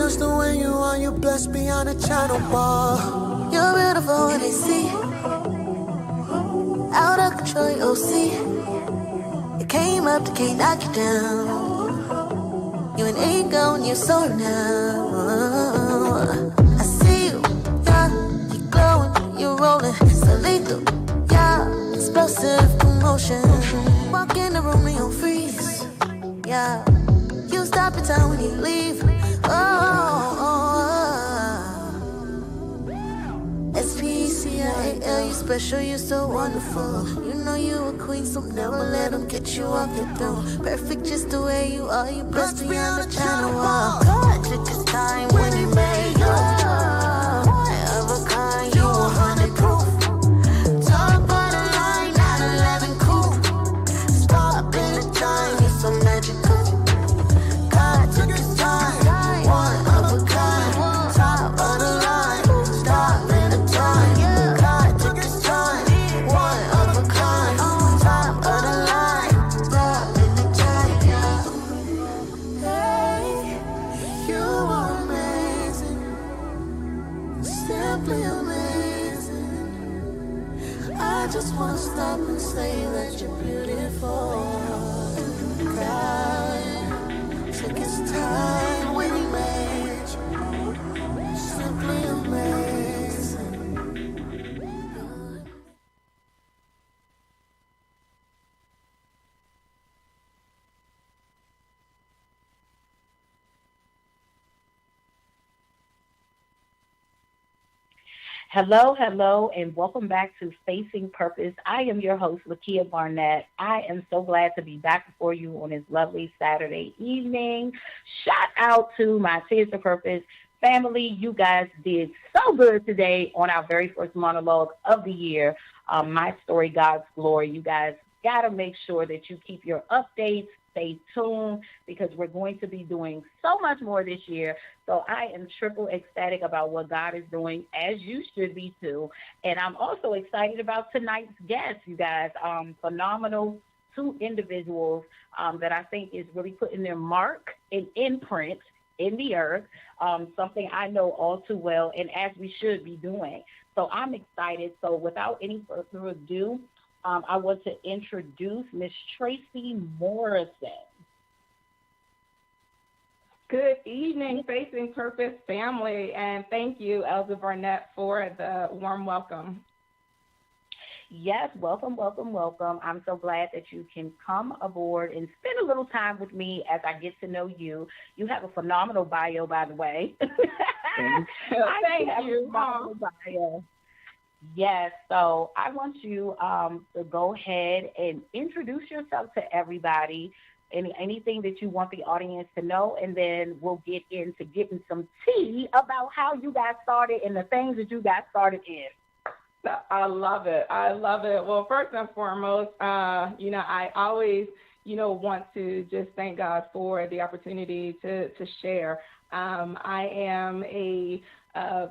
just the way you are, you're blessed beyond a channel bar. You're beautiful when they see. Out of control, you'll see. You came up to can't knock you down. You an ego and you're so now. I see you, yeah, you glowing, you're rolling, so lethal, yeah, explosive commotion. Walk in the room and you'll freeze, yeah. You stop in time when you leave. S-P-E-C-I-A-L, you special, you're so wonderful. You know you a queen, so never let them get you off your throne. Perfect just the way you are, you blessed beyond the channel wall. God took his time when he made you. One of a kind, you 100 proof. Top of the line, 911 cool. Stop in the time, you're so magical. God took his time, one of a kind. Top of the line, stop in the time. God took his time, one of a kind. Top of the line, stop in the time. Hey, you are amazing, simply amazing. I just wanna stop and say that you're beautiful. God took his time when he made you, simply amazing. Hello, hello, and welcome back to Facing Purpose. I am your host, Lakia Barnett. I am so glad to be back before you on this lovely Saturday evening. Shout out to my Tears for Purpose family. You guys did so good today on our very first monologue of the year, My Story, God's Glory. You guys got to make sure that you keep your updates. Stay tuned because we're going to be doing so much more this year. So I am triple ecstatic about what God is doing, as you should be too. And I'm also excited about tonight's guest, you guys. Phenomenal two individuals that I think is really putting their mark and imprint in the earth, something I know all too well, and as we should be doing. So I'm excited. So without any further ado, I want to introduce Miss Tracy Morrison. Good evening, Facing Purpose family, and thank you, Elder Barnett, for the warm welcome. Yes, welcome, welcome, welcome. I'm so glad that you can come aboard and spend a little time with me as I get to know you. You have a phenomenal bio, by the way. Thank you. Phenomenal bio. Yes, so I want you to go ahead and introduce yourself to everybody, anything that you want the audience to know, and then we'll get into getting some tea about how you got started and the things that you got started in. I love it. I love it. Well, first and foremost, I always, want to just thank God for the opportunity to share. I am a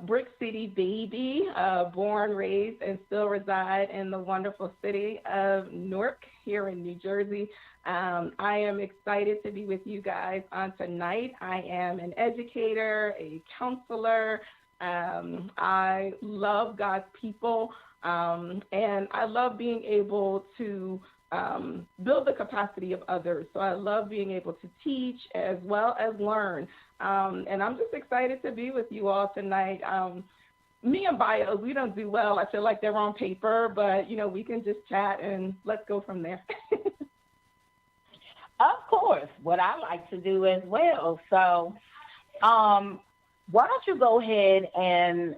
Brick City baby, born, raised, and still reside in the wonderful city of Newark here in New Jersey. I am excited to be with you guys on tonight. I am an educator, a counselor. I love God's people, and I love being able to build the capacity of others. So I love being able to teach as well as learn. And I'm just excited to be with you all tonight. Me and bios, we don't do well. I feel like they're on paper, but, we can just chat and let's go from there. Of course, what I like to do as well. So why don't you go ahead and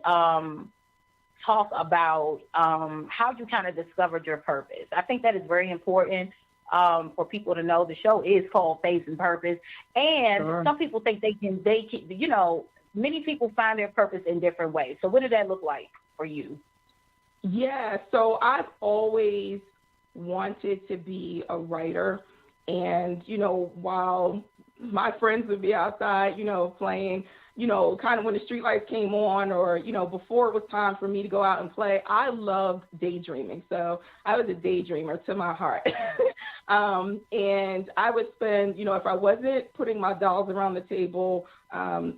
talk about how you kind of discovered your purpose. I think that is very important for people to know. The show is called Facing Purpose, and Sure. Some people think they can, many people find their purpose in different ways. So what did that look like for you? Yeah, so I've always wanted to be a writer. And, while my friends would be outside, playing, kind of when the streetlights came on or, before it was time for me to go out and play, I loved daydreaming. So I was a daydreamer to my heart. And I would spend, if I wasn't putting my dolls around the table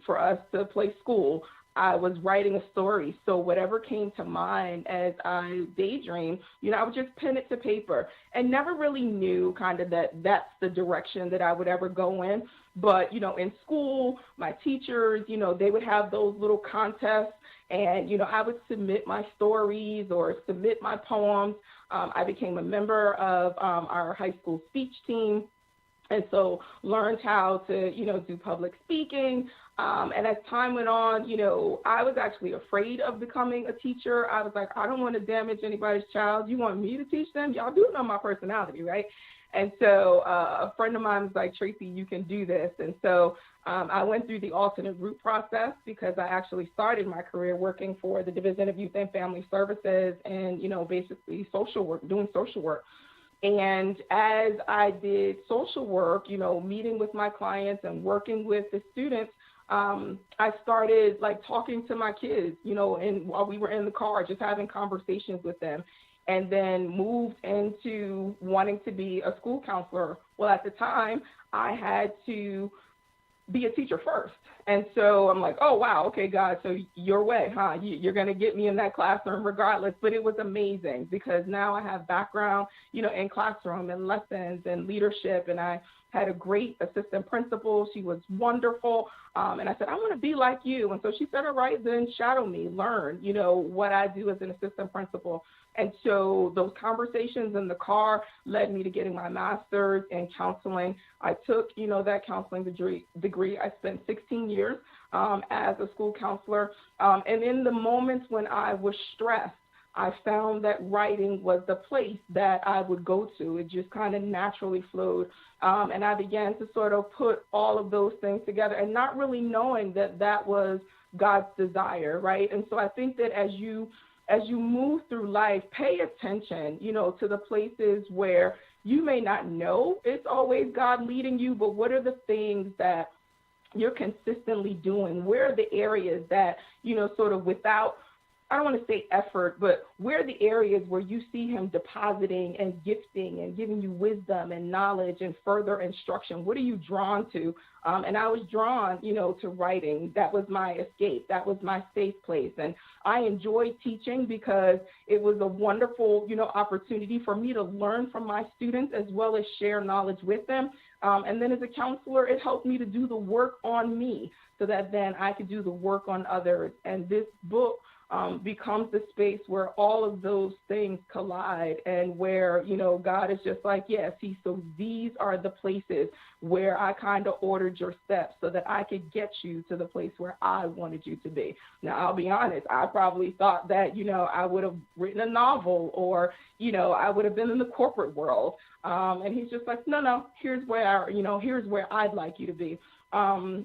for us to play school, I was writing a story. So whatever came to mind as I daydreamed, I would just pen it to paper and never really knew kind of that that's the direction that I would ever go in. But, in school, my teachers, they would have those little contests and, I would submit my stories or submit my poems. I became a member of our high school speech team. And so learned how to, do public speaking. And as time went on, I was actually afraid of becoming a teacher. I was like, I don't want to damage anybody's child. You want me to teach them? Y'all do know my personality, right? And so a friend of mine was like, Tracy, you can do this. And so I went through the alternate route process because I actually started my career working for the Division of Youth and Family Services and, basically social work, doing social work. And as I did social work, meeting with my clients and working with the students, I started talking to my kids, and while we were in the car, just having conversations with them, and then moved into wanting to be a school counselor. Well, at the time, I had to be a teacher first. And so I'm like, oh, wow, okay, God, so your way, huh? You're going to get me in that classroom regardless. But it was amazing because now I have background, in classroom and lessons and leadership. And I had a great assistant principal. She was wonderful. And I said, I want to be like you. And so she said, all right, then shadow me, learn, what I do as an assistant principal. And so those conversations in the car led me to getting my master's in counseling. I took, that counseling degree. I spent 16 years as a school counselor. And in the moments when I was stressed, I found that writing was the place that I would go to. It just kind of naturally flowed. And I began to sort of put all of those things together and not really knowing that that was God's desire, right? And so I think that as you move through life, pay attention, to the places where you may not know it's always God leading you, but what are the things that you're consistently doing? Where are the areas that, sort of without, I don't want to say effort, but where are the areas where you see him depositing and gifting and giving you wisdom and knowledge and further instruction? What are you drawn to? And I was drawn, to writing. That was my escape. That was my safe place. And I enjoyed teaching because it was a wonderful, opportunity for me to learn from my students as well as share knowledge with them. And then as a counselor, it helped me to do the work on me so that then I could do the work on others. And this book becomes the space where all of those things collide and where, God is just like, yes, so these are the places where I kind of ordered your steps so that I could get you to the place where I wanted you to be. Now, I'll be honest, I probably thought that, I would have written a novel or, I would have been in the corporate world. And he's just like, no, here's where I'd like you to be. And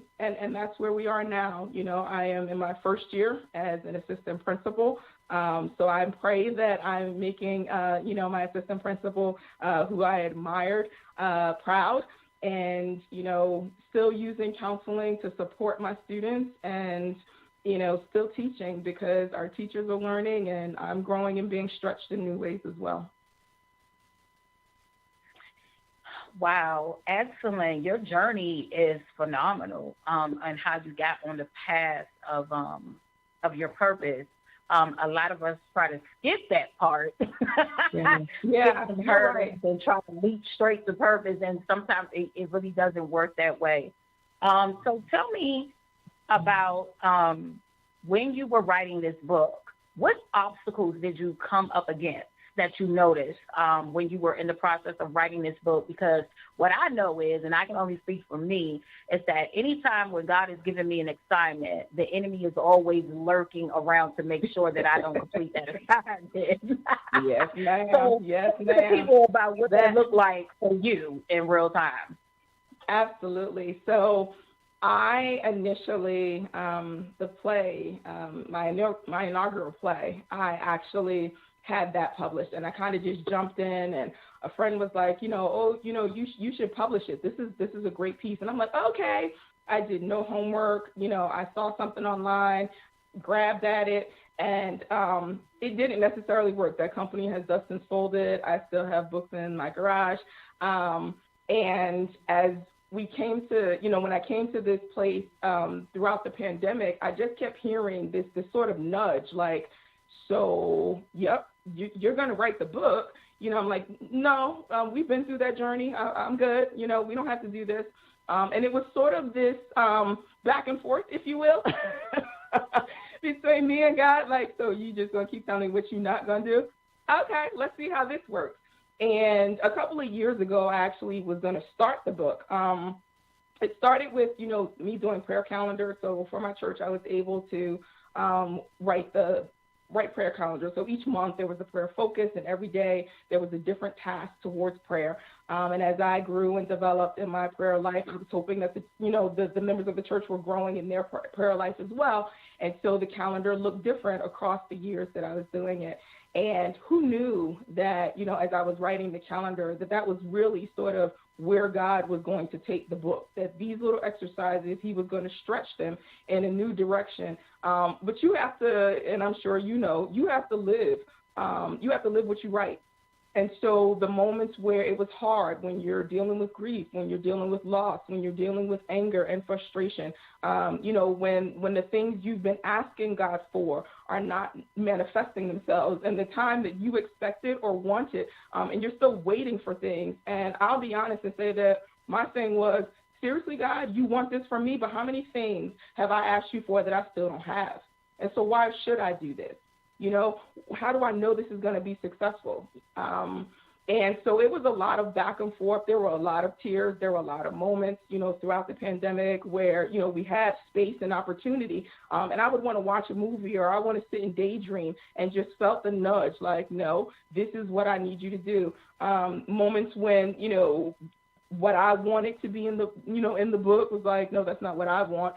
that's where we are now. I am in my first year as an assistant principal. So I pray that I'm making, my assistant principal, who I admired, proud and, still using counseling to support my students and, still teaching because our teachers are learning and I'm growing and being stretched in new ways as well. Wow, excellent. Your journey is phenomenal, and how you got on the path of your purpose. A lot of us try to skip that part. Yeah. Purpose and try to leap straight to purpose, and sometimes it really doesn't work that way. So tell me about when you were writing this book, what obstacles did you come up against that you noticed when you were in the process of writing this book? Because what I know is, and I can only speak for me, is that anytime when God is giving me an assignment, the enemy is always lurking around to make sure that I don't complete that assignment. Yes, ma'am. So yes, tell ma'am. people about what that looked like for you in real time. Absolutely. So I initially, the play, my inaugural play, I actually had that published, and I kind of just jumped in, and a friend was like, you should publish it. This is a great piece. And I'm like, okay. I did no homework. I saw something online, grabbed at it, and it didn't necessarily work. That company has thus since folded. I still have books in my garage. And as we came to, when I came to this place throughout the pandemic, I just kept hearing this sort of nudge, like, so, yep, you're going to write the book. I'm like, no, we've been through that journey. I'm good. We don't have to do this. And it was sort of this back and forth, if you will, between me and God. Like, so you just going to keep telling me what you're not going to do? Okay, let's see how this works. And a couple of years ago, I actually was going to start the book. It started with, me doing prayer calendar. So for my church, I was able to write prayer calendar. So each month there was a prayer focus, and every day there was a different task towards prayer. And as I grew and developed in my prayer life, I was hoping that the members of the church were growing in their prayer life as well. And so the calendar looked different across the years that I was doing it. And who knew that, as I was writing the calendar, that was really sort of where God was going to take the book, that these little exercises, he was going to stretch them in a new direction. But you have to, and I'm sure you have to live. You have to live what you write. And so the moments where it was hard, when you're dealing with grief, when you're dealing with loss, when you're dealing with anger and frustration, when the things you've been asking God for are not manifesting themselves in the time that you expected or wanted, and you're still waiting for things. And I'll be honest and say that my thing was, seriously, God, you want this from me, but how many things have I asked you for that I still don't have? And so why should I do this? How do I know this is going to be successful? And so it was a lot of back and forth. There were a lot of tears. There were a lot of moments, throughout the pandemic where, we had space and opportunity. And I would want to watch a movie, or I want to sit and daydream, and just felt the nudge, like, no, this is what I need you to do. Moments when, what I wanted to be in the book was like, no, that's not what I want.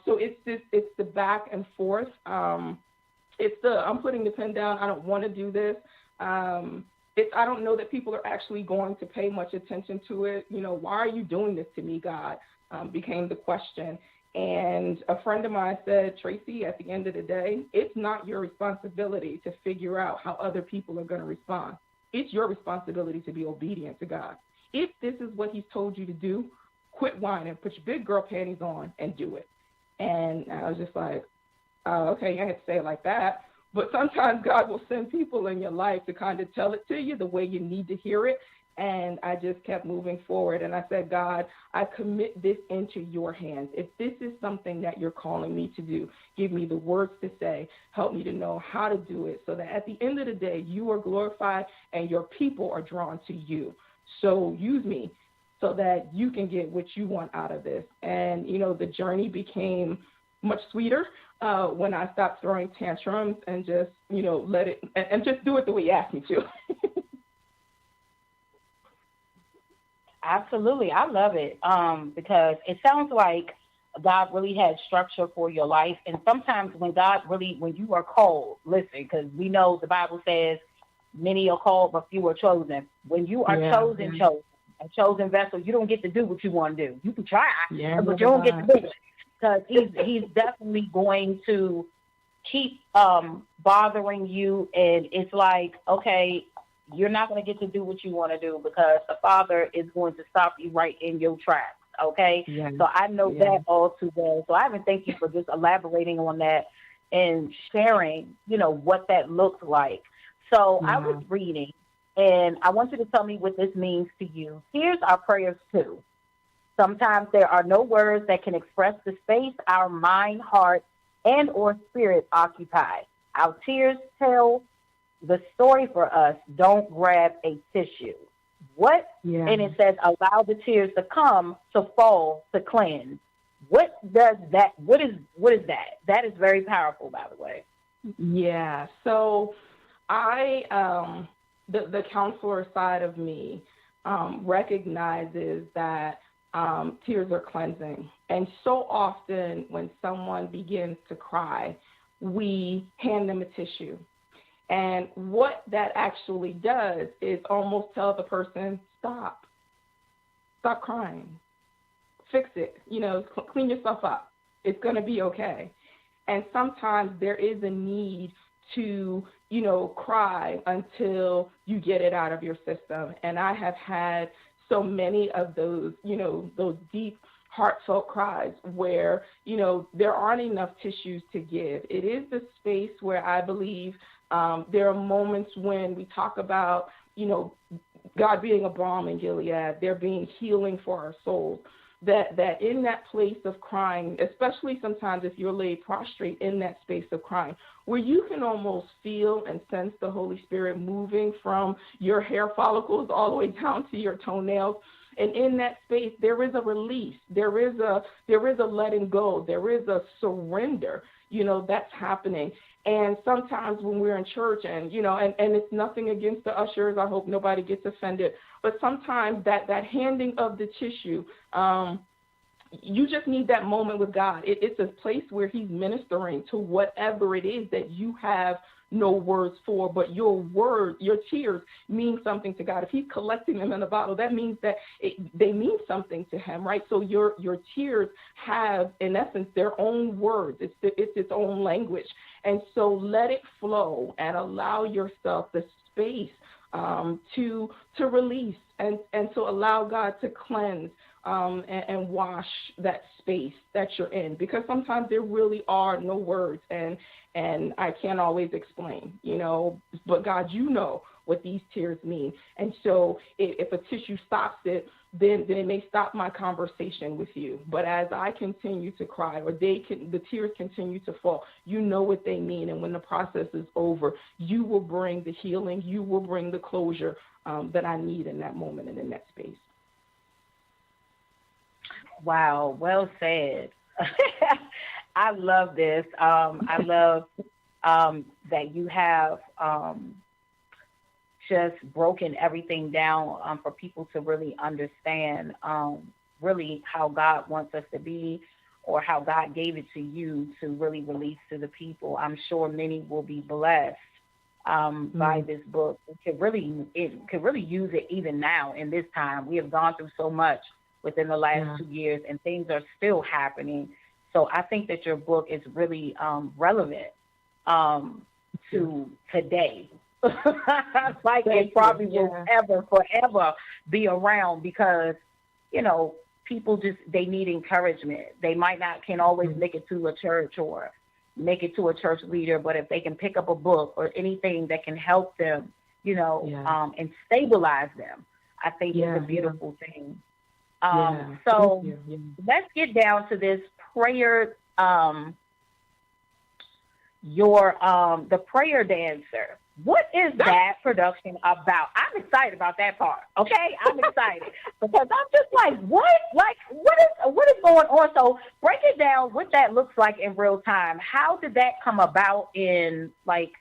So it's the back and forth. I'm putting the pen down. I don't want to do this. I don't know that people are actually going to pay much attention to it. Why are you doing this to me, God? Became the question. And a friend of mine said, Tracy, at the end of the day, it's not your responsibility to figure out how other people are going to respond. It's your responsibility to be obedient to God. If this is what he's told you to do, quit whining, put your big girl panties on and do it. And I was just like, okay, you have to say it like that. But sometimes God will send people in your life to kind of tell it to you the way you need to hear it. And I just kept moving forward. And I said, God, I commit this into your hands. If this is something that you're calling me to do, give me the words to say. Help me to know how to do it, so that at the end of the day, you are glorified and your people are drawn to you. So use me so that you can get what you want out of this. And, the journey became much sweeter when I stopped throwing tantrums and just, let it, and just do it the way you asked me to. Absolutely. I love it because it sounds like God really had structure for your life. And sometimes when you are called, listen, because we know the Bible says many are called, but few are chosen. When you are chosen, a chosen vessel, you don't get to do what you want to do. You can try, but you don't get to do it. Because he's definitely going to keep bothering you. And it's like, okay, you're not going to get to do what you want to do because the Father is going to stop you right in your tracks. Okay. Yes. So I know that all too well. So I even thank you for just elaborating on that and sharing, what that looks like. So I was reading, and I want you to tell me what this means to you. Here's our prayers too. Sometimes there are no words that can express the space our mind, heart, and or spirit occupy. Our tears tell the story for us. Don't grab a tissue. And it says, allow the tears to come, to fall, to cleanse. What does that, what is that? That is very powerful, by the way. Yeah. So I, the counselor side of me recognizes that tears are cleansing. And so often when someone begins to cry, we hand them a tissue. And what that actually does is almost tell the person, stop crying, fix it, clean yourself up. It's going to be okay. And sometimes there is a need to, cry until you get it out of your system. And I have had so many of those, those deep, heartfelt cries where, there aren't enough tissues to give. It is the space where I believe there are moments when we talk about, God being a balm in Gilead, there being healing for our souls, that in that place of crying, especially sometimes if you're laid prostrate in that space of crying, where you can almost feel and sense the Holy Spirit moving from your hair follicles all the way down to your toenails. And in that space, there is a release, there is a letting go, there is a surrender, that's happening. And sometimes when we're in church and it's nothing against the ushers, I hope nobody gets offended, but sometimes that handing of the tissue, you just need that moment with God. It's a place where he's ministering to whatever it is that you have no words for, but your tears mean something to God. If he's collecting them in a bottle, that means that they mean something to him, right? So your tears have, in essence, their own words. It's its own language. And so let it flow and allow yourself the space to release and to allow God to cleanse and wash that space that you're in, because sometimes there really are no words and I can't always explain, but God, what these tears mean. And so if a tissue stops it, then it may stop my conversation with you. But as I continue to cry or the tears continue to fall, what they mean. And when the process is over, you will bring the healing, you will bring the closure that I need in that moment and in that space. Wow, well said. I love this. I love that you have just broken everything down for people to really understand really how God wants us to be, or how God gave it to you to really release to the people. I'm sure many will be blessed by this book. It could really use it even now in this time. We have gone through so much within the last 2 years, and things are still happening. So I think that your book is really relevant to today. Like it probably will forever be around, because, people they need encouragement. They might not can always make it to a church or make it to a church leader, but if they can pick up a book or anything that can help them, and stabilize them, I think it's a beautiful thing. So let's get down to this prayer, the prayer dancer. What is that production about? I'm excited about that part. Okay, I'm excited because I'm just like, what? Like, what is going on? So break it down. What that looks like in real time. How did that come about? In like,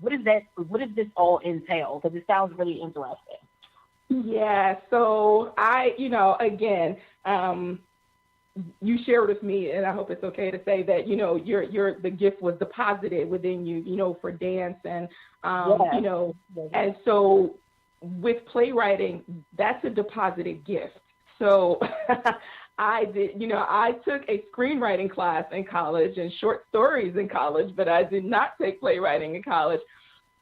what is that? What does this all entail? Because it sounds really interesting. Yeah. So again, you shared with me, and I hope it's okay to say that, the gift was deposited within you, for dance and, and so with playwriting, that's a deposited gift. So I took a screenwriting class in college and short stories in college, but I did not take playwriting in college.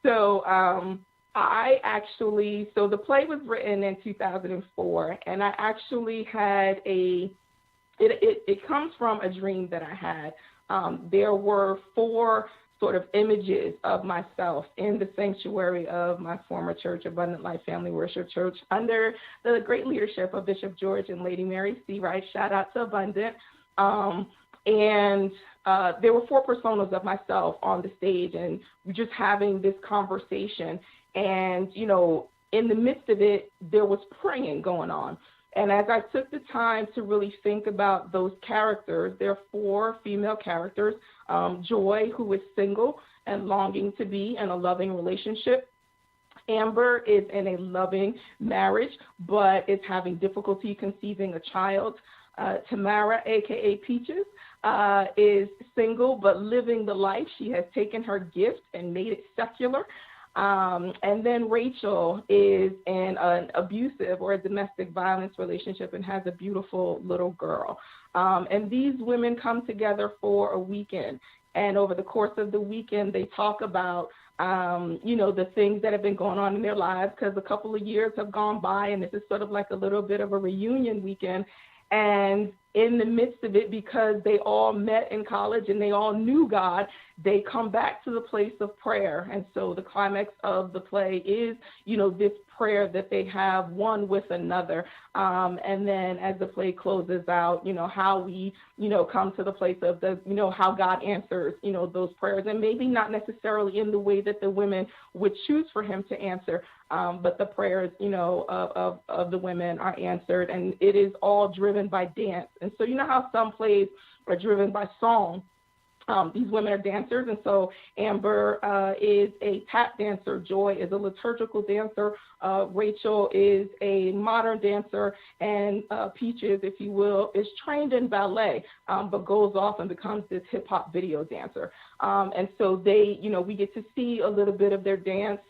So, so the play was written in 2004, and I actually had it comes from a dream that I had. There were 4 sort of images of myself in the sanctuary of my former church, Abundant Life Family Worship Church, under the great leadership of Bishop George and Lady Mary C. Rice. Shout out to Abundant. And there were 4 personas of myself on the stage, and we're just having this conversation. And, in the midst of it, there was praying going on. And as I took the time to really think about those characters, there are 4 female characters. Joy, who is single and longing to be in a loving relationship. Amber is in a loving marriage, but is having difficulty conceiving a child. Tamara, a.k.a. Peaches, is single but living the life. She has taken her gift and made it secular. And then Rachel is in an abusive or a domestic violence relationship and has a beautiful little girl. And these women come together for a weekend. And over the course of the weekend, they talk about, the things that have been going on in their lives, because a couple of years have gone by, and this is sort of like a little bit of a reunion weekend. And in the midst of it, because they all met in college and they all knew God, they come back to the place of prayer. And so the climax of the play is, this prayer that they have one with another. And then as the play closes out, how we, come to the place of how God answers, those prayers, and maybe not necessarily in the way that the women would choose for him to answer, but the prayers, of the women are answered, and it is all driven by dance. And so how some plays are driven by song. These women are dancers, and so Amber is a tap dancer, Joy is a liturgical dancer, Rachel is a modern dancer, and Peaches, if you will, is trained in ballet, but goes off and becomes this hip-hop video dancer. And so they, we get to see a little bit of their dance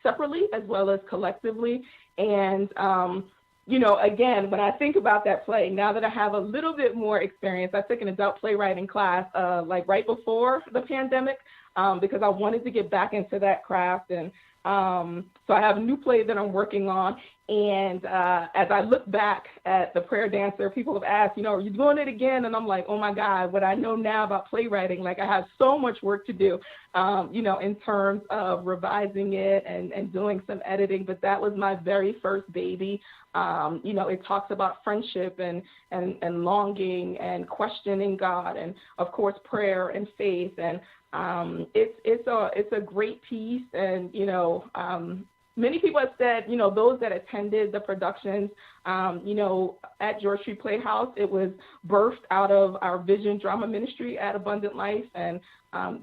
separately as well as collectively. And again, when I think about that play, now that I have a little bit more experience, I took an adult playwriting class right before the pandemic because I wanted to get back into that craft. And so I have a new play that I'm working on. And as I look back at the prayer dancer, people have asked, are you doing it again? And I'm like, oh my God, what I know now about playwriting, like I have so much work to do, in terms of revising it and doing some editing. But that was my very first baby. It talks about friendship and longing and questioning God, and of course prayer and faith. And it's a great piece. And many people have said, those that attended the productions, at George Street Playhouse, it was birthed out of our Vision Drama Ministry at Abundant Life, and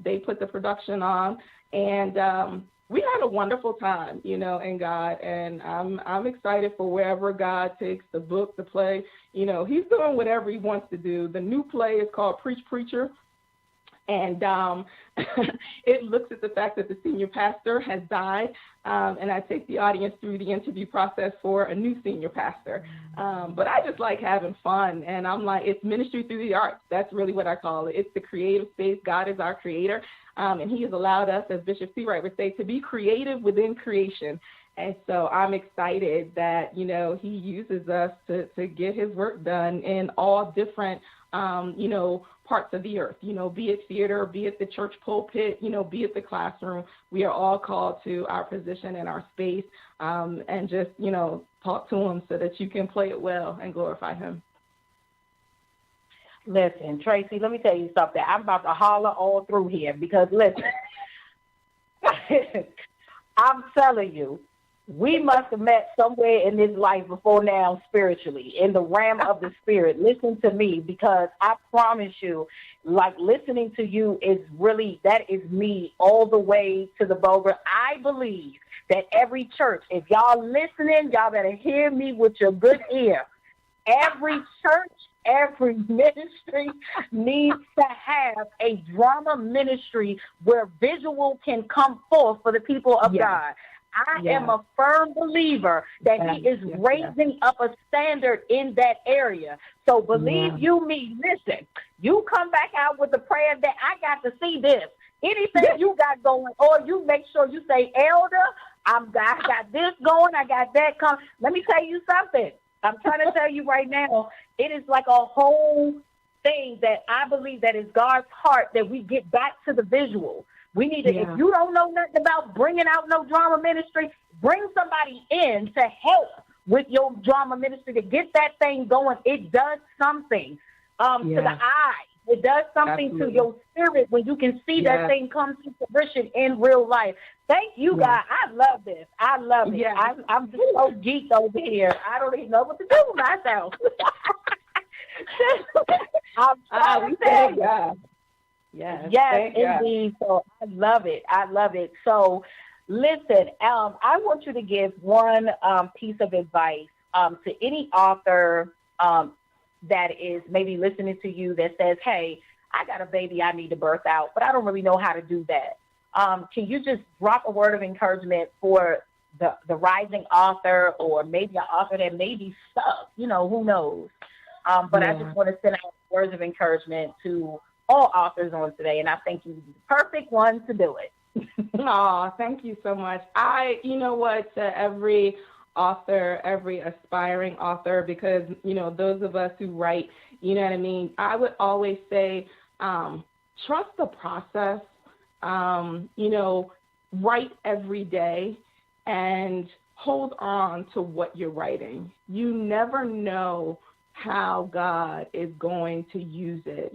they put the production on, and we had a wonderful time, in God, and I'm excited for wherever God takes the book, the play. He's doing whatever he wants to do. The new play is called Preach Preacher. And it looks at the fact that the senior pastor has died, and I take the audience through the interview process for a new senior pastor. But I just like having fun, and I'm like, it's ministry through the arts. That's really what I call it. It's the creative space. God is our creator, and he has allowed us, as Bishop Seawright would say, to be creative within creation. And so I'm excited that, he uses us to get his work done in all different, parts of the earth, be it theater, be it the church pulpit, be it the classroom. We are all called to our position and our space, and just, talk to him so that you can play it well and glorify him. Listen, Tracy, let me tell you something. I'm about to holler all through here because, listen, I'm telling you, we must have met somewhere in this life before now spiritually, in the realm of the spirit. Listen to me, because I promise you, like, listening to you is really, that is me all the way to the boga. I believe that every church, if y'all listening, y'all better hear me with your good ear. Every church, every ministry needs to have a drama ministry where visual can come forth for the people of God. I am a firm believer that he is raising up a standard in that area. So believe you me, listen, you come back out with the prayer that I got to see this. Anything you got going, or you make sure you say, Elder, I got this going, I got that coming. Let me tell you something. I'm trying to tell you right now, it is like a whole thing that I believe that is God's heart, that we get back to the visual. We need to, if you don't know nothing about bringing out no drama ministry, bring somebody in to help with your drama ministry to get that thing going. It does something to the eye. It does something to your spirit when you can see that thing come to fruition in real life. Thank you, God. I love this. I love it. I'm just so geeked over here. I don't even know what to do with myself. I'm trying to tell you. Yes, indeed. So I love it. I love it. So listen, I want you to give one piece of advice to any author that is maybe listening to you that says, hey, I got a baby I need to birth out, but I don't really know how to do that. Can you just drop a word of encouragement for the rising author, or maybe an author that may be stuck, who knows? But I just want to send out words of encouragement to all authors on today, and I think you're the perfect one to do it. Oh, thank you so much. You know what, to every author, every aspiring author, because, those of us who write, you know what I mean, I would always say, trust the process, write every day and hold on to what you're writing. You never know how God is going to use it.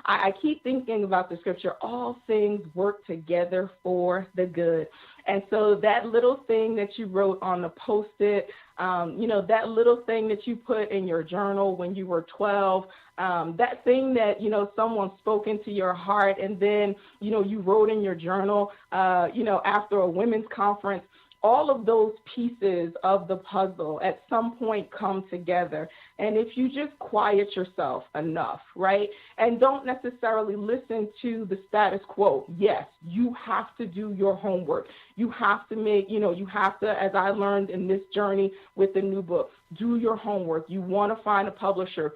I keep thinking about the scripture, all things work together for the good. And so that little thing that you wrote on the Post-it, that little thing that you put in your journal when you were 12, that thing that, someone spoke into your heart, and then, you wrote in your journal, after a women's conference, all of those pieces of the puzzle at some point come together. And if you just quiet yourself enough, right, and don't necessarily listen to the status quo, yes, you have to do your homework. You have to you have to, as I learned in this journey with the new book, do your homework. You want to find a publisher.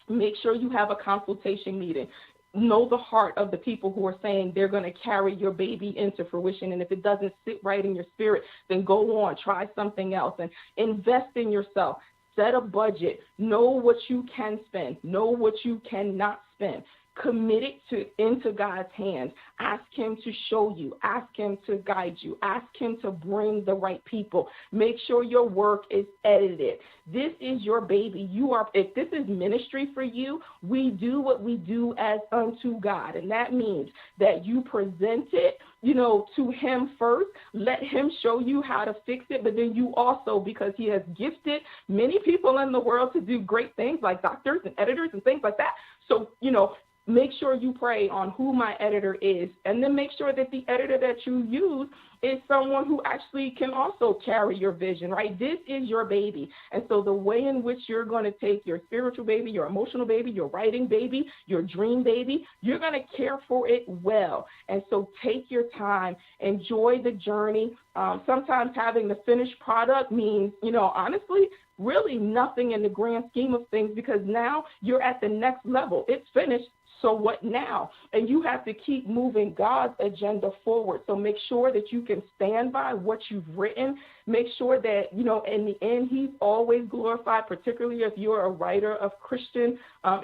Make sure you have a consultation meeting. Know the heart of the people who are saying they're going to carry your baby into fruition. And if it doesn't sit right in your spirit, then go on, try something else, and invest in yourself. Set a budget. Know what you can spend. Know what you cannot spend. Commit it into God's hands. Ask him to show you. Ask him to guide you. Ask him to bring the right people. Make sure your work is edited. This is your baby. If this is ministry for you, we do what we do as unto God. And that means that you present it, to him first. Let him show you how to fix it. But then you also, because he has gifted many people in the world to do great things like doctors and editors and things like that. So, make sure you pray on who my editor is, and then make sure that the editor that you use is someone who actually can also carry your vision, right? This is your baby. And so the way in which you're going to take your spiritual baby, your emotional baby, your writing baby, your dream baby, you're going to care for it well. And so take your time, enjoy the journey. Sometimes having the finished product means, honestly, really nothing in the grand scheme of things, because now you're at the next level. It's finished. So what now? And you have to keep moving God's agenda forward. So make sure that you can stand by what you've written. Make sure that, in the end, he's always glorified, particularly if you're a writer of Christian,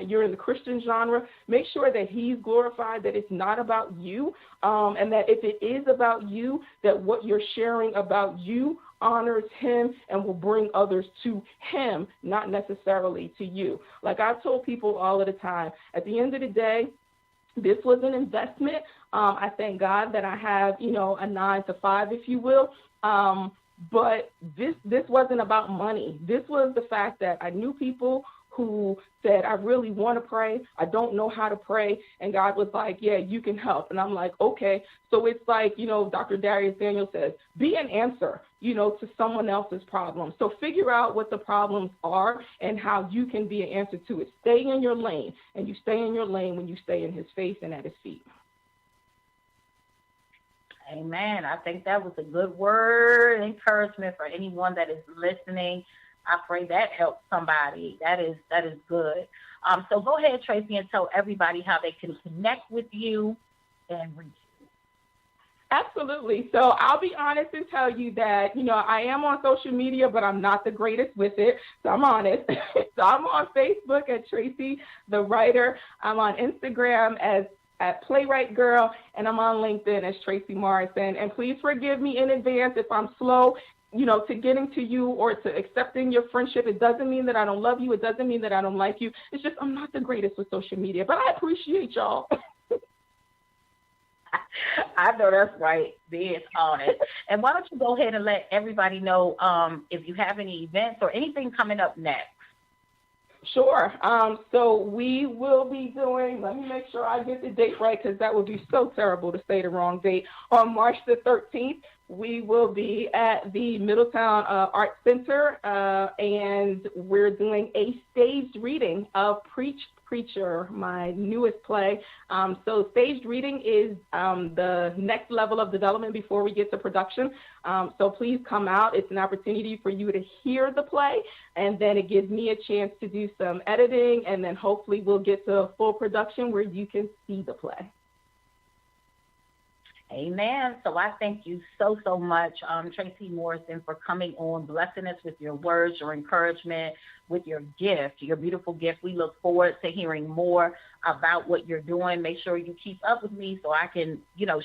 you're in the Christian genre. Make sure that he's glorified, that it's not about you, and that if it is about you, that what you're sharing about you honors him and will bring others to him, not necessarily to you. Like I told people all of the time, at the end of the day, this was an investment. I thank God that I have, a 9 to 5, if you will. But this wasn't about money. This was the fact that I knew people who said, I really want to pray. I don't know how to pray. And God was like, yeah, you can help. And I'm like, okay. So it's like, Dr. Darius Daniel says, be an answer, to someone else's problem. So figure out what the problems are and how you can be an answer to it. Stay in your lane, and you stay in your lane when you stay in his face and at his feet. Amen. I think that was a good word, encouragement for anyone that is listening. I pray that helps somebody. That is good. So go ahead, Tracy, and tell everybody how they can connect with you and reach you. Absolutely. So I'll be honest and tell you that, I am on social media, but I'm not the greatest with it. So I'm honest. So I'm on Facebook at Tracy the Writer. I'm on Instagram at Playwright Girl, and I'm on LinkedIn as Tracy Morrison. And please forgive me in advance if I'm slow, to getting to you or to accepting your friendship. It doesn't mean that I don't love you. It doesn't mean that I don't like you. It's just I'm not the greatest with social media, but I appreciate y'all. I know that's right. Being honest. And why don't you go ahead and let everybody know if you have any events or anything coming up next? Sure. So we will be doing, let me make sure I get the date right, because that would be so terrible to say the wrong date. On March the 13th, we will be at the Middletown Art Center, and we're doing a staged reading of Preach, Preacher, my newest play. So staged reading is the next level of development before we get to production. So please come out. It's an opportunity for you to hear the play, and then it gives me a chance to do some editing, and then hopefully we'll get to a full production where you can see the play. Amen. So I thank you so, so much, Tracy Morrison, for coming on, blessing us with your words, your encouragement, with your gift, your beautiful gift. We look forward to hearing more about what you're doing. Make sure you keep up with me so I can,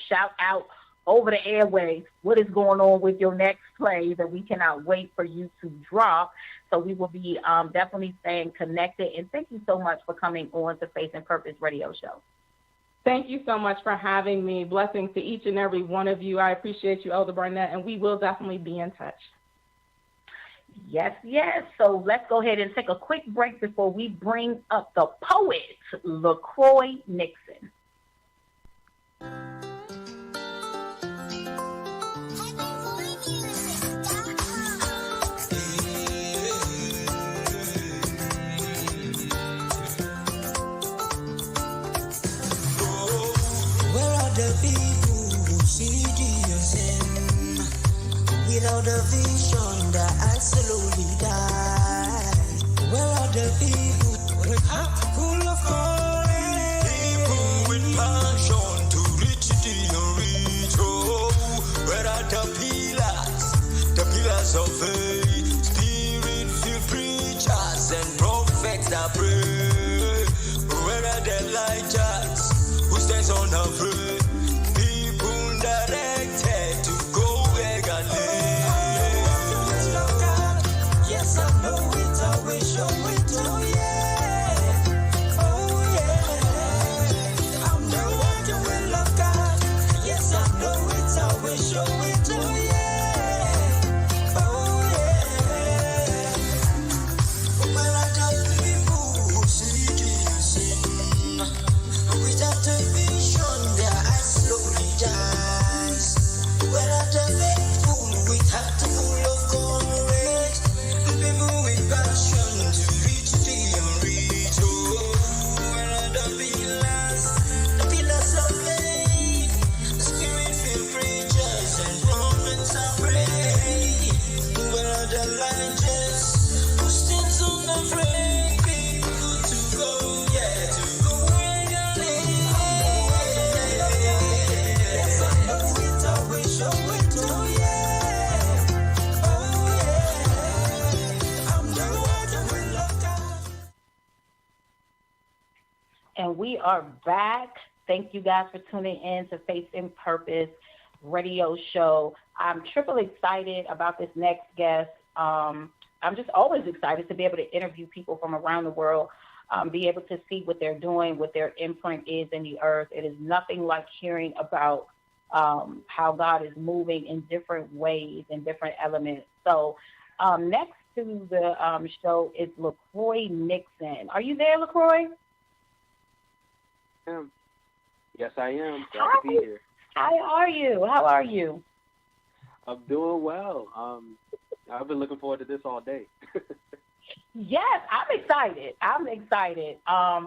shout out over the airways what is going on with your next play that we cannot wait for you to drop. So we will be definitely staying connected. And thank you so much for coming on to Faith and Purpose Radio Show. Thank you so much for having me. Blessings to each and every one of you. I appreciate you, Elder Barnett, and we will definitely be in touch. Yes, yes. So let's go ahead and take a quick break before we bring up the poet, LaCroix Nixon. Without a vision, their eyes slowly die. Where are the people with heart full of courage? People with passion to reach the unreach. Oh, where are the pillars of faith? Spirit-filled preachers and prophets that pray. Where are the lighters who stands unafraid? People directed to go where God lives. And we are back. Thank you guys for tuning in to Faith and Purpose Radio Show. I'm triple excited about this next guest. I'm just always excited to be able to interview people from around the world, be able to see what they're doing, what their imprint is in the earth. It is nothing like hearing about how God is moving in different ways and different elements. So next to the show is LaCroix Nixon. Are you there, LaCroix? Yes, I am. Glad to be here. How are you? How are you? I'm doing well. I've been looking forward to this all day. Yes, I'm excited.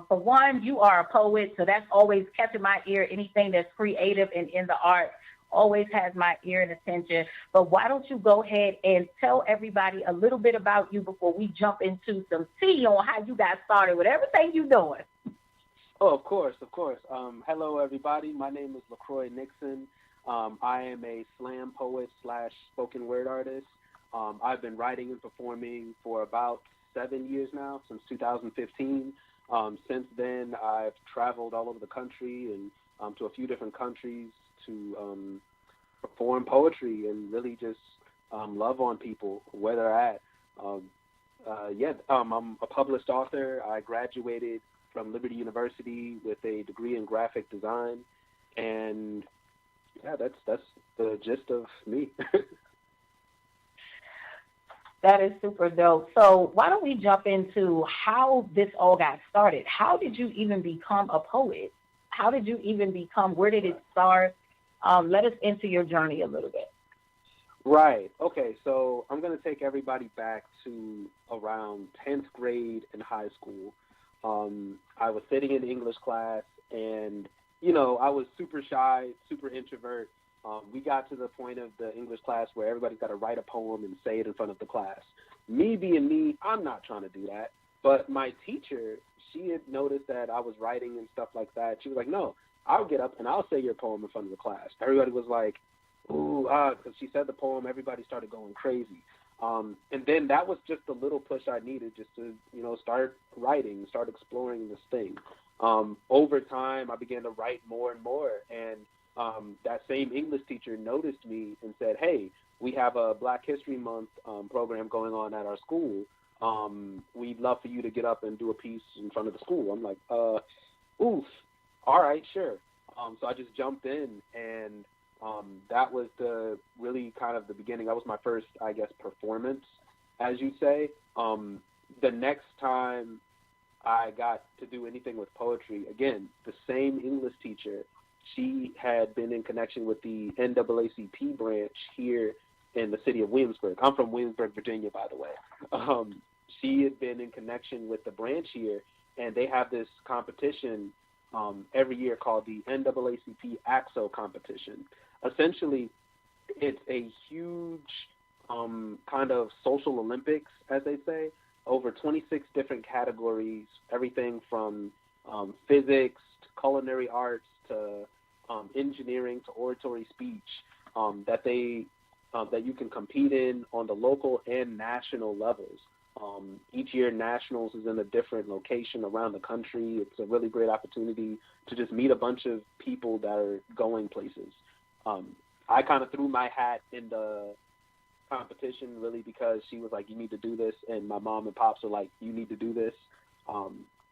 For one, you are a poet, so that's always catching my ear. Anything that's creative and in the art always has my ear and attention. But why don't you go ahead and tell everybody a little bit about you before we jump into some tea on how you got started with everything you're doing. Oh, of course. Hello, everybody. My name is LaCroix Nixon. I am a slam poet / spoken word artist. I've been writing and performing for about 7 years now, since 2015. Since then, I've traveled all over the country and to a few different countries to perform poetry and really just love on people where they're at. I'm a published author. I graduated from Liberty University with a degree in graphic design, and yeah, that's the gist of me. That is super dope. So why don't we jump into how this all got started? How did you even become a poet? How did you even where did it start? Let us into your journey a little bit. Right. Okay, so I'm going to take everybody back to around 10th grade in high school. I was sitting in English class, and, you know, I was super shy, super introvert. We got to the point of the English class where everybody's got to write a poem and say it in front of the class. Me being me, I'm not trying to do that. But my teacher, she had noticed that I was writing and stuff like that. She was like, no, I'll get up and I'll say your poem in front of the class. Everybody was like, ooh, because she said the poem, everybody started going crazy. And then that was just the little push I needed just to, you know, start writing, start exploring this thing. Over time, I began to write more and more. And that same English teacher noticed me and said, hey, we have a Black History Month program going on at our school. We'd love for you to get up and do a piece in front of the school. I'm like, oof, all right, sure. So I just jumped in, and that was really kind of the beginning. That was my first, I guess, performance, as you say. The next time I got to do anything with poetry, again, the same English teacher, she had been in connection with the NAACP branch here in the city of Williamsburg. I'm from Williamsburg, Virginia, by the way. She had been in connection with the branch here, and they have this competition every year called the NAACP AXO competition. Essentially, it's a huge kind of social Olympics, as they say, over 26 different categories, everything from physics to culinary arts to engineering to oratory speech, that you can compete in on the local and national levels. Each year, Nationals is in a different location around the country. It's a really great opportunity to just meet a bunch of people that are going places. I kind of threw my hat in the competition really because she was like, you need to do this, and my mom and pops were like, you need to do this.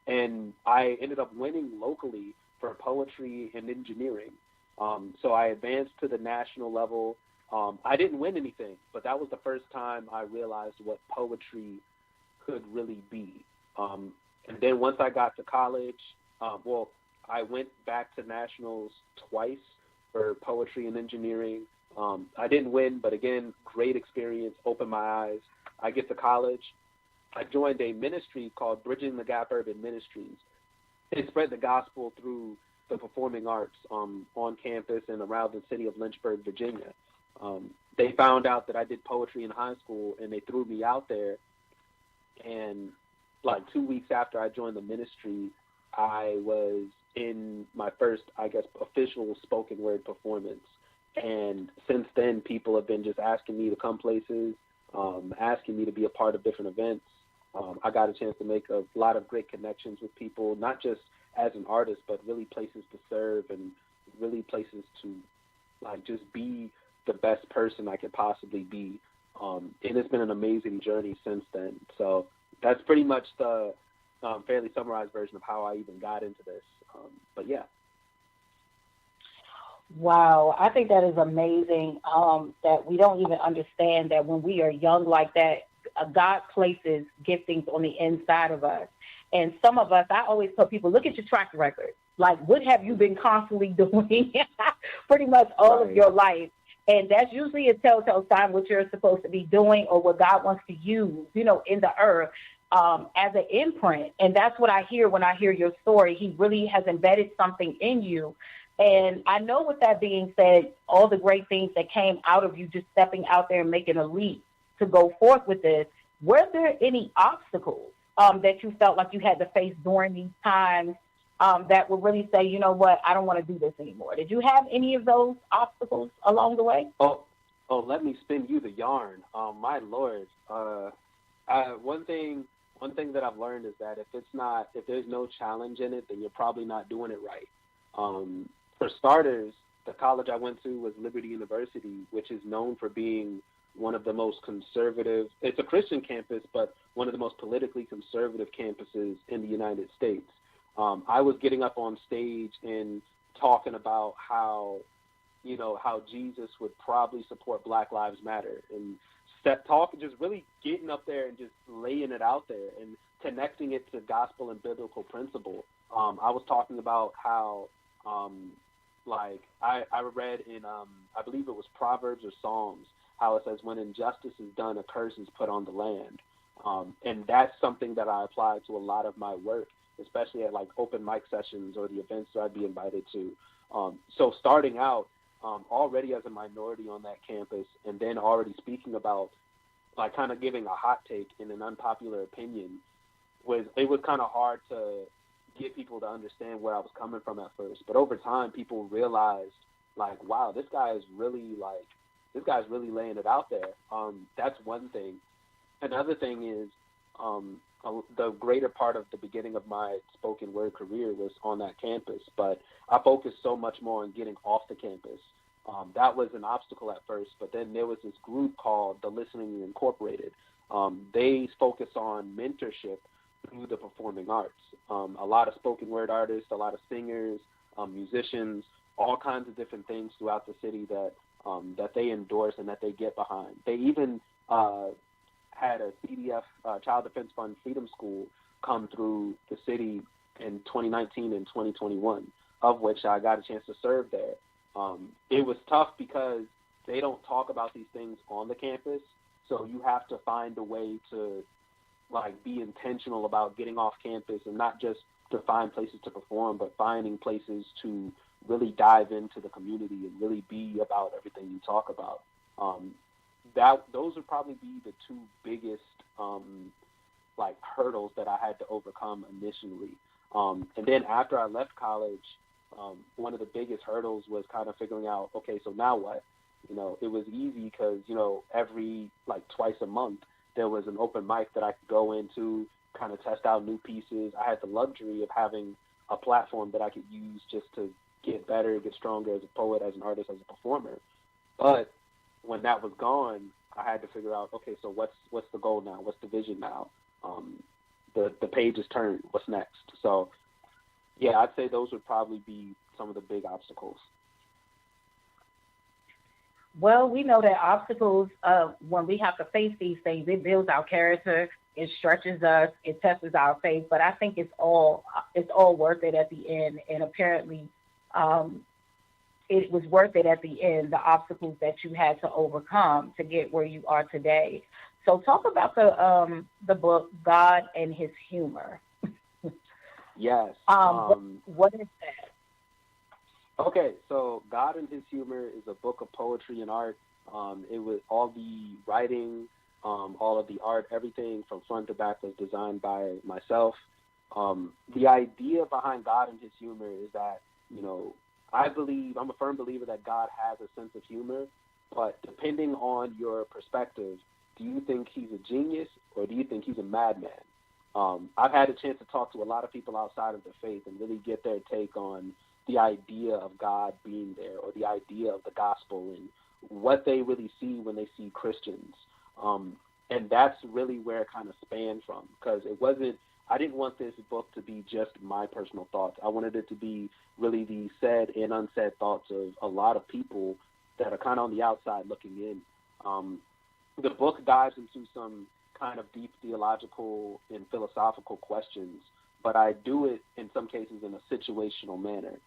And I ended up winning locally for poetry and engineering. So I advanced to the national level. I didn't win anything, but that was the first time I realized what poetry could really be. And then once I got to college, I went back to nationals twice for poetry and engineering. I didn't win, but again, great experience, opened my eyes. I get to college. I joined a ministry called Bridging the Gap Urban Ministries. It spread the gospel through the performing arts on campus and around the city of Lynchburg, Virginia. They found out that I did poetry in high school, and they threw me out there. And like 2 weeks after I joined the ministry, I was in my first, I guess, official spoken word performance. And since then, people have been just asking me to come places, asking me to be a part of different events. I got a chance to make a lot of great connections with people, not just as an artist, but really places to serve and really places to like just be the best person I could possibly be. And it's been an amazing journey since then. So that's pretty much the fairly summarized version of how I even got into this. But yeah. Wow, I think that is amazing, that we don't even understand that when we are young like that, God places giftings on the inside of us. And some of us, I always tell people, look at your track record. Like, what have you been constantly doing pretty much all of your life? And that's usually a telltale sign what you're supposed to be doing or what God wants to use, you know, in the earth as an imprint. And that's what I hear when I hear your story. He really has embedded something in you. And I know with that being said, all the great things that came out of you just stepping out there and making a leap to go forth with this, were there any obstacles that you felt like you had to face during these times that would really say, you know what, I don't want to do this anymore? Did you have any of those obstacles along the way? Oh, let me spin you the yarn. My Lord. One thing that I've learned is that if there's no challenge in it, then you're probably not doing it right. For starters, the college I went to was Liberty University, which is known for being one of the most conservative, it's a Christian campus, but one of the most politically conservative campuses in the United States. I was getting up on stage and talking about how Jesus would probably support Black Lives Matter, and just really getting up there and just laying it out there and connecting it to gospel and biblical principle. I was talking about how, I read in, I believe it was Proverbs or Psalms, how it says, when injustice is done, a curse is put on the land. And that's something that I apply to a lot of my work, especially at like open mic sessions or the events that I'd be invited to. So starting out already as a minority on that campus, and then already speaking about like kind of giving a hot take in an unpopular opinion, it was kind of hard to get people to understand where I was coming from at first. But over time, people realized like, wow, this guy's really laying it out there. That's one thing. Another thing is the greater part of the beginning of my spoken word career was on that campus, but I focused so much more on getting off the campus. That was an obstacle at first, but then there was this group called the Listening Incorporated. They focus on mentorship through the performing arts. A lot of spoken word artists, a lot of singers, musicians, all kinds of different things throughout the city that they endorse and that they get behind. They even had a CDF, Child Defense Fund Freedom School, come through the city in 2019 and 2021, of which I got a chance to serve there. It was tough because they don't talk about these things on the campus, so you have to find a way to like be intentional about getting off campus and not just to find places to perform, but finding places to really dive into the community and really be about everything you talk about. Those would probably be the two biggest like hurdles that I had to overcome initially. And then after I left college, one of the biggest hurdles was kind of figuring out, okay, so now what? You know, it was easy because, you know, every like twice a month there was an open mic that I could go into, kind of test out new pieces. I had the luxury of having a platform that I could use just to get better, get stronger as a poet, as an artist, as a performer. But when that was gone, I had to figure out, okay, so what's the goal now? What's the vision now? The page is turned. What's next? So, yeah, I'd say those would probably be some of the big obstacles. Well, we know that obstacles, when we have to face these things, it builds our character, it stretches us, it tests our faith. But I think it's all worth it at the end. And apparently, it was worth it at the end, the obstacles that you had to overcome to get where you are today. So talk about the book, God and His Humor. Yes. What is that? Okay, so God and His Humor is a book of poetry and art. It was all the writing, all of the art, everything from front to back was designed by myself. The idea behind God and His Humor is that, you know, I'm a firm believer that God has a sense of humor, but depending on your perspective, do you think He's a genius or do you think He's a madman? I've had a chance to talk to a lot of people outside of the faith and really get their take on the idea of God being there or the idea of the gospel and what they really see when they see Christians. And that's really where it kind of spanned from, because I didn't want this book to be just my personal thoughts. I wanted it to be really the said and unsaid thoughts of a lot of people that are kind of on the outside looking in. The book dives into some kind of deep theological and philosophical questions, but I do it in some cases in a situational manner.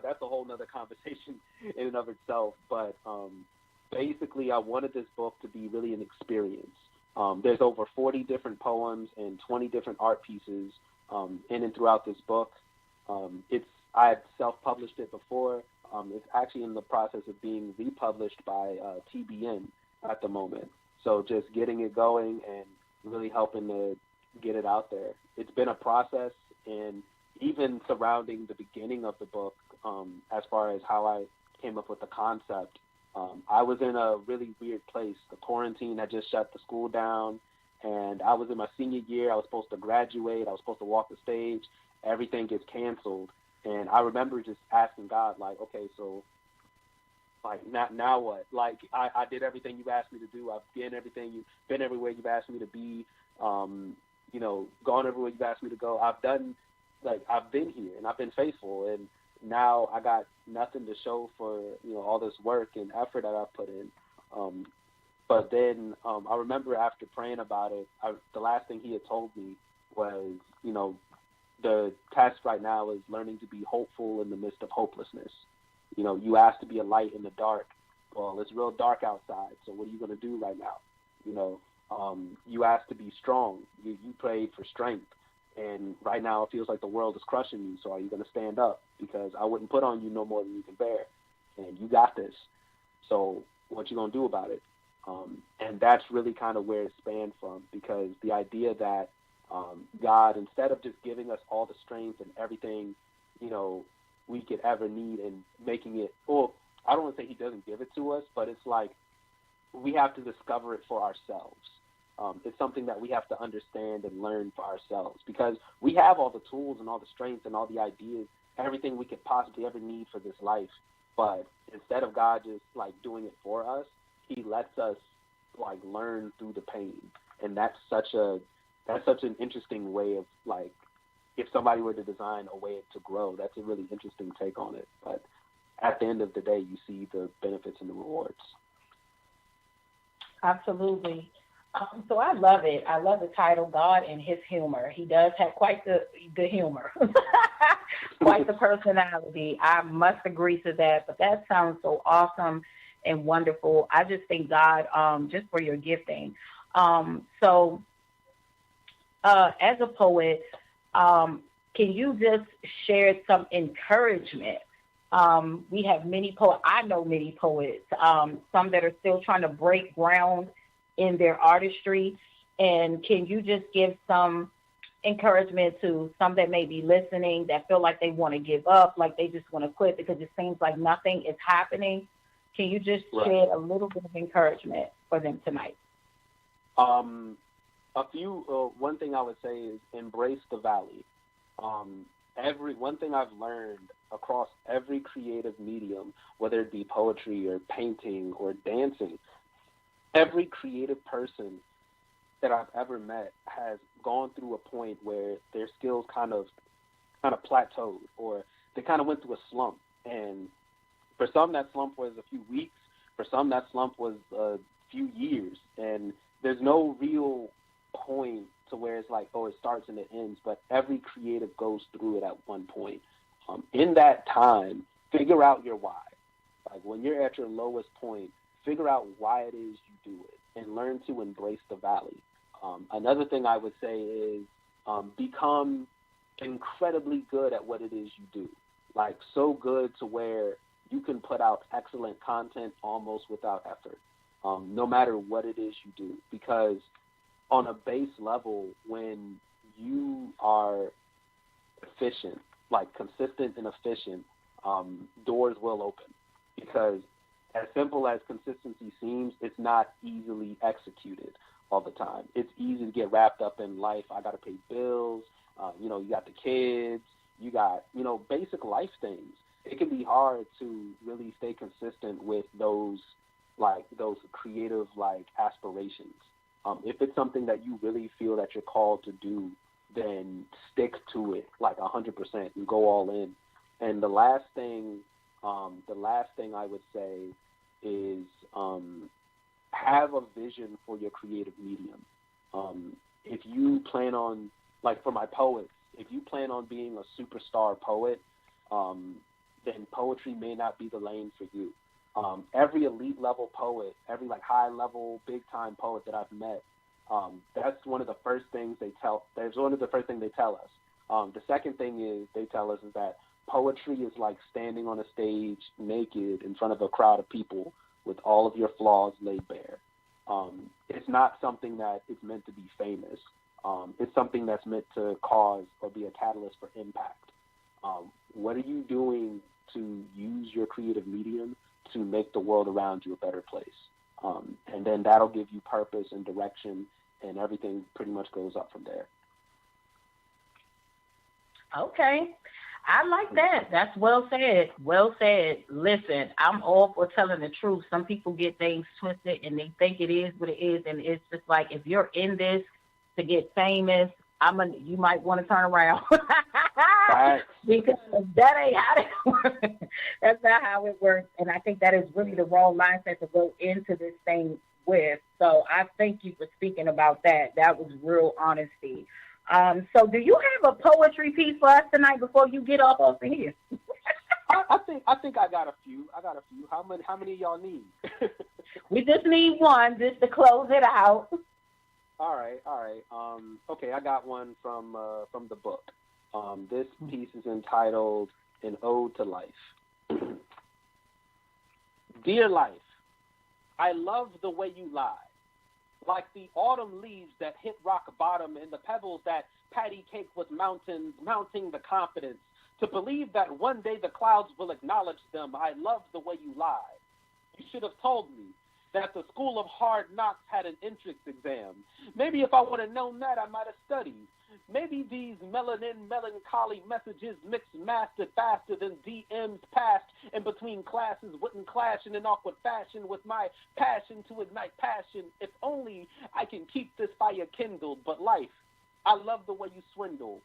That's a whole nother conversation in and of itself. But basically, I wanted this book to be really an experience. There's over 40 different poems and 20 different art pieces in and throughout this book. I had self-published it before. It's actually in the process of being republished by TBN at the moment. So just getting it going and really helping to get it out there. It's been a process, and even surrounding the beginning of the book, as far as how I came up with the concept, I was in a really weird place. The quarantine had just shut the school down, and I was in my senior year. I was supposed to graduate. I was supposed to walk the stage. Everything gets canceled. And I remember just asking God, like, okay, so, like, now what? Like, I did everything you asked me to do. I've been everywhere you've asked me to be, you know, gone everywhere you've asked me to go. I've been here, and I've been faithful, and now I got nothing to show for, you know, all this work and effort that I've put in. But then I remember after praying about it, the last thing He had told me was, you know, the task right now is learning to be hopeful in the midst of hopelessness. You know, you asked to be a light in the dark. Well, it's real dark outside, so what are you going to do right now? You know, You asked to be strong. You prayed for strength. And right now it feels like the world is crushing you. So are you going to stand up? Because I wouldn't put on you no more than you can bear. And you got this. So what you going to do about it? And that's really kind of where it spanned from, because the idea that God, instead of just giving us all the strength and everything, we could ever need and making it, well, I don't want to say he doesn't give it to us, but it's like we have to discover it for ourselves. It's something that we have to understand and learn for ourselves, because we have all the tools and all the strength and all the ideas, everything we could possibly ever need for this life. But instead of God just like doing it for us, he lets us like learn through the pain. And that's such an interesting way of, like, if somebody were to design a way to grow, that's a really interesting take on it. But at the end of the day, you see the benefits and the rewards. Absolutely. So I love it. I love the title, God and His Humor. He does have quite the humor, quite the personality. I must agree to that. But that sounds so awesome and wonderful. I just thank God just for your gifting. So as a poet, can you just share some encouragement? We have many poets. I know many poets, some that are still trying to break ground in their artistry. And can you just give some encouragement to some that may be listening that feel like they want to give up, like they just want to quit because it seems like nothing is happening? Can you just shed a little bit of encouragement for them tonight? One thing I would say is embrace the valley. One thing I've learned across every creative medium, whether it be poetry or painting or dancing, every creative person that I've ever met has gone through a point where their skills kind of plateaued, or they kind of went through a slump. And for some, that slump was a few weeks. For some, that slump was a few years. And there's no real point to where it's like, oh, it starts and it ends. But every creative goes through it at one point. In that time, figure out your why. Like when you're at your lowest point, figure out why it is you do it and learn to embrace the valley. Another thing I would say is become incredibly good at what it is you do. Like so good to where you can put out excellent content almost without effort, no matter what it is you do. Because on a base level, when you are efficient, like consistent and efficient, doors will open. Because as simple as consistency seems, it's not easily executed all the time. It's easy to get wrapped up in life. I got to pay bills. You got the kids. You got, basic life things. It can be hard to really stay consistent with those creative, aspirations. If it's something that you really feel that you're called to do, then stick to it 100% and go all in. And the last thing I would say is have a vision for your creative medium. If you plan on, for my poets, if you plan on being a superstar poet, then poetry may not be the lane for you. Every elite level poet, every high level, big time poet that I've met, that's one of the first things they tell. That's one of the first things they tell us. The second thing they tell us is that poetry is like standing on a stage naked in front of a crowd of people with all of your flaws laid bare. It's not something that is meant to be famous. It's something that's meant to cause or be a catalyst for impact. What are you doing to use your creative medium to make the world around you a better place? And then that'll give you purpose and direction, and everything pretty much goes up from there. Okay. I like that. That's well said. Well said. Listen, I'm all for telling the truth. Some people get things twisted and they think it is what it is. And it's just like, if you're in this to get famous, you might want to turn around. Right. Because that ain't how it works. That's not how it works. And I think that is really the wrong mindset to go into this thing with. So I thank you for speaking about that. That was real honesty. So do you have a poetry piece for us tonight before you get off of here? I think I got a few. How many y'all need? We just need one just to close it out. All right. Okay, I got one from the book. This piece is entitled "An Ode to Life." Dear life, I love the way you lie, like the autumn leaves that hit rock bottom and the pebbles that patty cake with mountains, mounting the confidence to believe that one day the clouds will acknowledge them. I love the way you lie. You should have told me that the School of Hard Knocks had an entrance exam. Maybe if I would have known that, I might have studied. Maybe these melanin melancholy messages mixed mastered faster than DMs passed in between classes wouldn't clash in an awkward fashion with my passion to ignite passion. If only I can keep this fire kindled. But life, I love the way you swindle.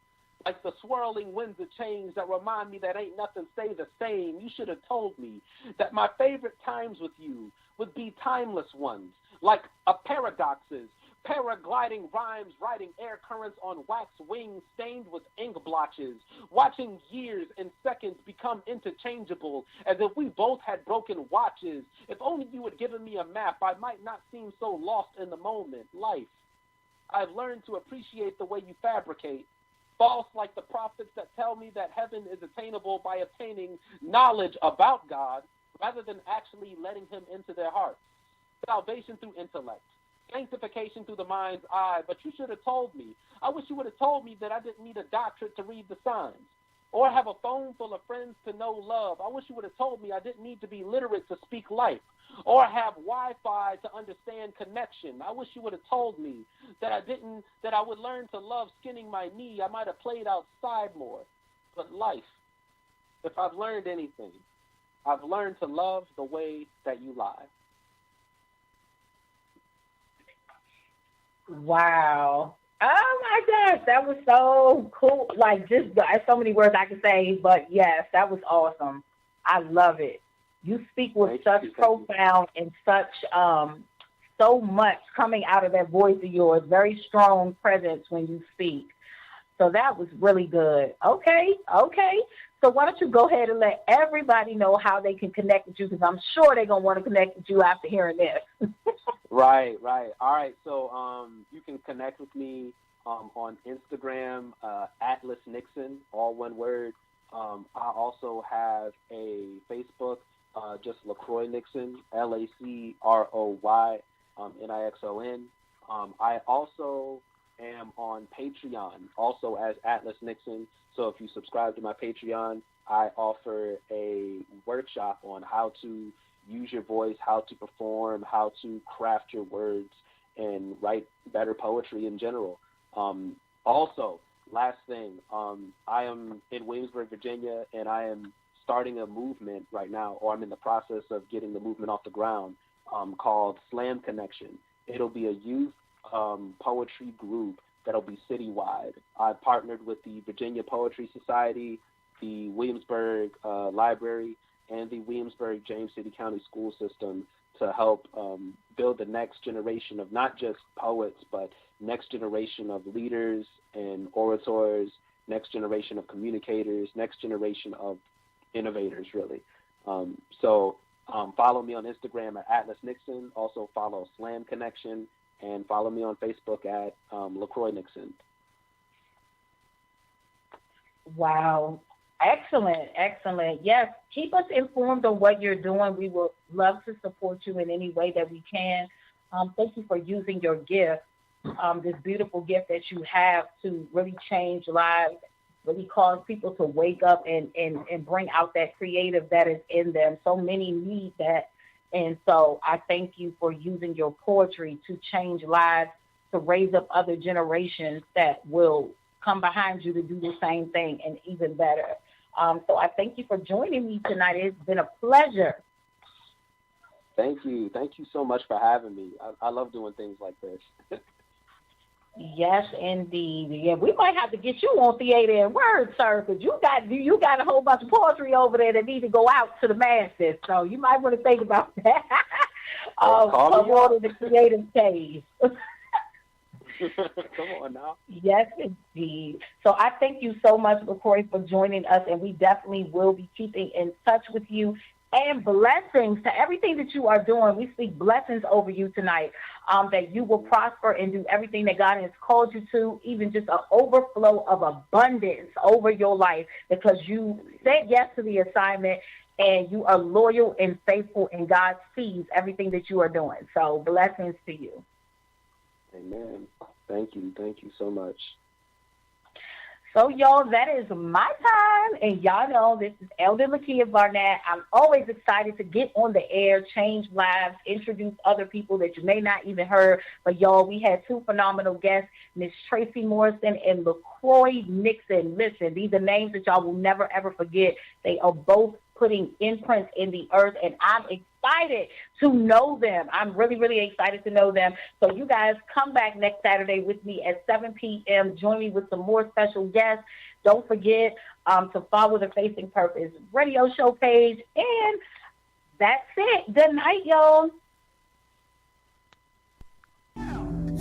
Like the swirling winds of change that remind me that ain't nothing stay the same. You should have told me that my favorite times with you would be timeless ones, like a paradoxes, paragliding rhymes, riding air currents on wax wings stained with ink blotches, watching years and seconds become interchangeable as if we both had broken watches. If only you had given me a map, I might not seem so lost in the moment. Life, I've learned to appreciate the way you fabricate. False like the prophets that tell me that heaven is attainable by obtaining knowledge about God rather than actually letting him into their hearts. Salvation through intellect. Sanctification through the mind's eye. But you should have told me. I wish you would have told me that I didn't need a doctorate to read the signs or have a phone full of friends to know love. I wish you would have told me I didn't need to be literate to speak life or have Wi-Fi to understand connection. I wish you would have told me that I would learn to love skinning my knee. I might have played outside more. But life, if I've learned anything, I've learned to love the way that you lie. Wow. Oh my gosh, that was so cool. Like, just there's so many words I could say, but yes, that was awesome. I love it. You speak with such profound and such so much coming out of that voice of yours. Very strong presence when you speak. So that was really good. Okay. So why don't you go ahead and let everybody know how they can connect with you, because I'm sure they're going to want to connect with you after hearing this. Right. All right, so you can connect with me on Instagram, Atlas Nixon, all one word. I also have a Facebook, just LaCroix Nixon, LACROY NIXON. I also am on Patreon, also as Atlas Nixon. So if you subscribe to my Patreon, I offer a workshop on how to use your voice, how to perform, how to craft your words, and write better poetry in general. Also, last thing, I am in Williamsburg, Virginia, and I am starting a movement right now, or I'm in the process of getting the movement off the ground, called Slam Connection. It'll be a youth poetry group that'll be citywide. I partnered with the Virginia Poetry Society, the Williamsburg Library, and the Williamsburg James City County School System to help build the next generation of not just poets, but next generation of leaders and orators, next generation of communicators, next generation of innovators, really. So follow me on Instagram at Atlas Nixon. Also follow Slam Connection, and follow me on Facebook at LaCroix Nixon. Wow. Excellent. Yes, keep us informed on what you're doing. We would love to support you in any way that we can. Thank you for using your gift, this beautiful gift that you have to really change lives, really cause people to wake up and bring out that creative that is in them. So many need that. And so I thank you for using your poetry to change lives, to raise up other generations that will come behind you to do the same thing and even better. So I thank you for joining me tonight. It's been a pleasure. Thank you so much for having me. I love doing things like this. Yes, indeed. Yeah, we might have to get you on Theater and Word, sir, because you got a whole bunch of poetry over there that need to go out to the masses. So you might want to think about that. Come on to the creative cave. Come on now. Yes, indeed. So I thank you so much, LaCroix, for joining us, and we definitely will be keeping in touch with you. And blessings to everything that you are doing. We speak blessings over you tonight. that you will prosper and do everything that God has called you to, even just an overflow of abundance over your life because you said yes to the assignment and you are loyal and faithful, and God sees everything that you are doing. So blessings to you. Amen. Thank you so much. So, y'all, that is my time, and y'all know this is Elder Lakia Barnett. I'm always excited to get on the air, change lives, introduce other people that you may not even heard. But, y'all, we had two phenomenal guests, Miss Tracy Morrison and LaCroix Nixon. Listen, these are names that y'all will never, ever forget. They are both putting imprints in the earth, and I'm excited to know them. I'm really, really excited to know them. So you guys come back next Saturday with me at 7 p.m. Join me with some more special guests. Don't forget to follow the Facing Purpose radio show page. And that's it. Good night, y'all.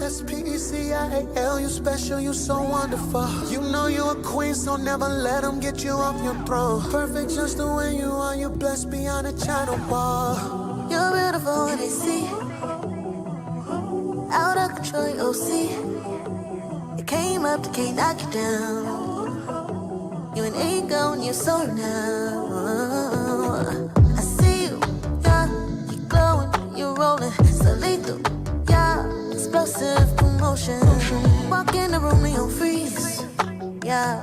S-P-E-C-I-A-L, you special, you so wonderful. You know you a queen, so never let them get you off your throne. Perfect just the way you are, you blessed beyond a China wall. You're beautiful when they see. Out of control, you OC. You came up, they can't knock you down. You an ego and you're so now. I see you, yeah, you glowing, you're rolling, so lethal. Explosive commotion. Walk in the room and you'll freeze. Yeah.